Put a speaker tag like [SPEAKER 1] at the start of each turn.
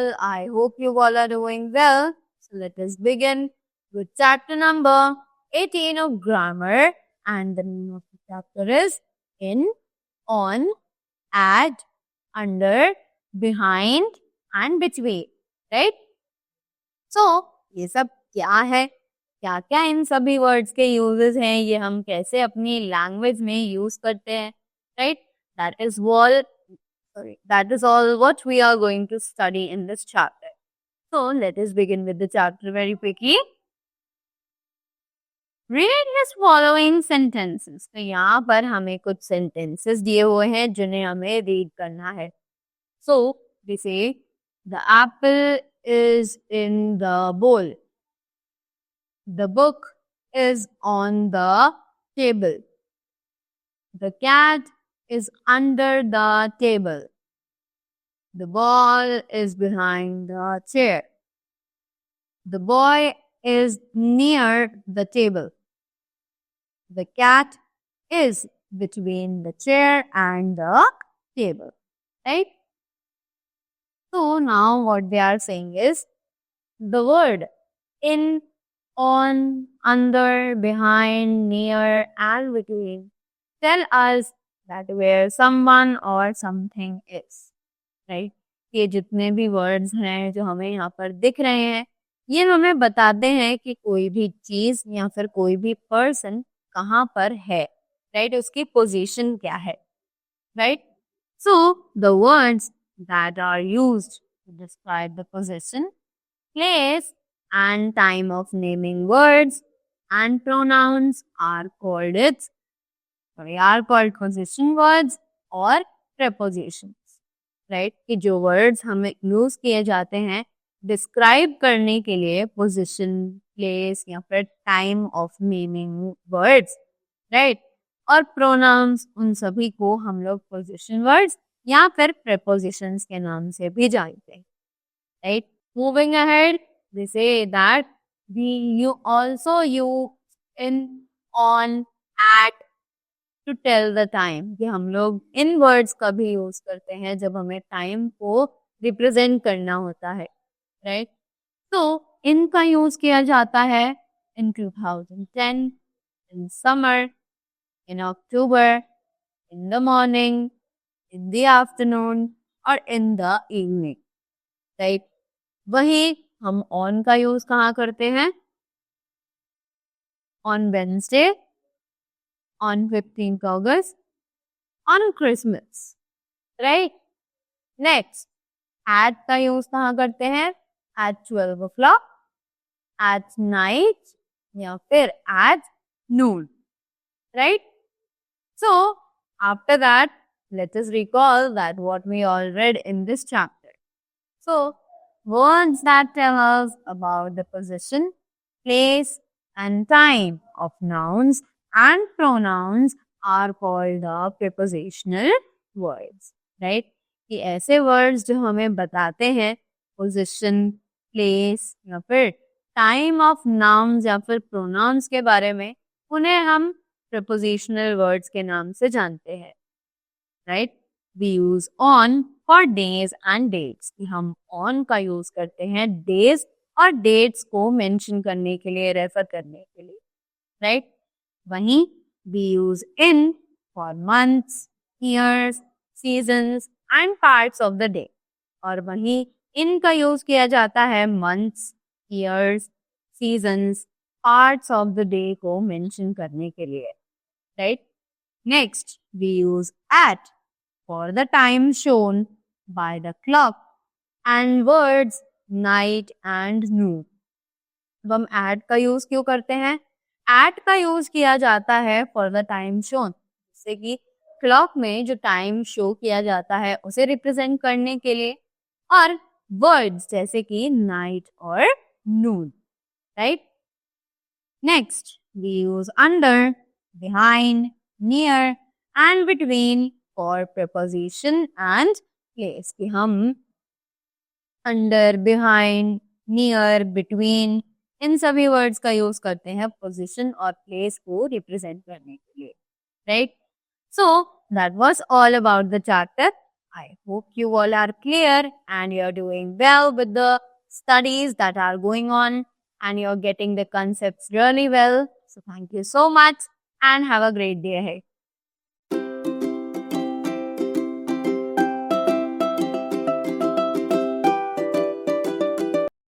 [SPEAKER 1] all. I hope you all are doing well. So let us begin with chapter number 18 of grammar, and the name of the chapter is in, on, at, under, behind and between, right? So ये सब क्या है, क्या क्या इन सभी words के uses हैं, ये हम कैसे अपनी लैंग्वेज में यूज करते हैं, right? That is all what we are going to study in this chapter. So let us begin with the chapter very quickly. Read his following sentences. तो यहाँ पर हमें कुछ sentences दिए हुए हैं जिन्हें हमें read करना है. So we say the apple is in the bowl. The book is on the table. The cat is under the table. The ball is behind the chair. The boy is near the table. The cat is between the chair and the table. Right? So now what they are saying is the word in, on, under, behind, near and between tell us that where someone or something is. Right? ये जितने भी words हैं जो हमें यहाँ पर दिख रहे हैं, ये हमें बताते हैं कि कोई भी चीज या फिर कोई भी पर्सन कहाँ पर है, राइट? उसकी पोजीशन क्या है, right? So the words that are used to describe the position, place and time of naming words and pronouns are called position words or prepositions. Right? कि जो वर्ड्स हमें यूज किए जाते हैं डिस्क्राइब करने के लिए पोजीशन, प्लेस या फिर time of naming words, right? और प्रोनाउंस, उन सभी को हम लोग पोजीशन वर्ड्स या फिर प्रेपोजिशंस के नाम से भी जानते हैं, right? Moving ahead, they say that you also use in, on, at to tell the time. कि हम लोग इन वर्ड्स का भी यूज करते हैं जब हमें टाइम को रिप्रेजेंट करना होता है, राइट? तो इनका यूज किया जाता है in 2010, in summer, in October, in the morning, in the afternoon और in the evening, राइट? वही हम ऑन का यूज कहाँ करते हैं? On Wednesday, on 15th August, on Christmas, right? Next, at का यूज कहाँ करते हैं? एट 12 o'clock, एट नाइट या फिर at noon, right? So after that let us recall that what we all read in this chapter. So words that tell us about the position, place and time of nouns and pronouns are called the prepositional words, right? कि ऐसे words जो हमें बताते हैं position, place या फिर time of nouns या फिर pronouns के बारे में, उन्हें हम prepositional words के नाम से जानते हैं, right? We use on for days and dates. कि हम on का यूज करते हैं days और dates को मेंशन करने के लिए, रेफर करने के लिए, राइट? वहीं we use in for months, years, seasons and parts of the day. और वहीं in का यूज किया जाता है months, years, seasons, parts of the day को मेंशन करने के लिए, right? Next, we use at for the time shown by the clock and words night and noon. अब हम at का यूज क्यों करते हैं? at का यूज किया जाता है for the time shown, जैसे कि क्लॉक में जो टाइम शो किया जाता है उसे रिप्रेजेंट करने के लिए, और वर्ड्स जैसे कि नाइट और noon, right? Next, we use under, behind, near and between for preposition and place. कि हम under, behind, near, between इन सभी वर्ड्स का यूज करते हैं पोजीशन और प्लेस को रिप्रेजेंट करने के लिए, right? So that was all about the chapter. I hope you all are clear and you're doing well with the studies that are going on and you're getting the concepts really well. So thank you so much and have a great day ahead.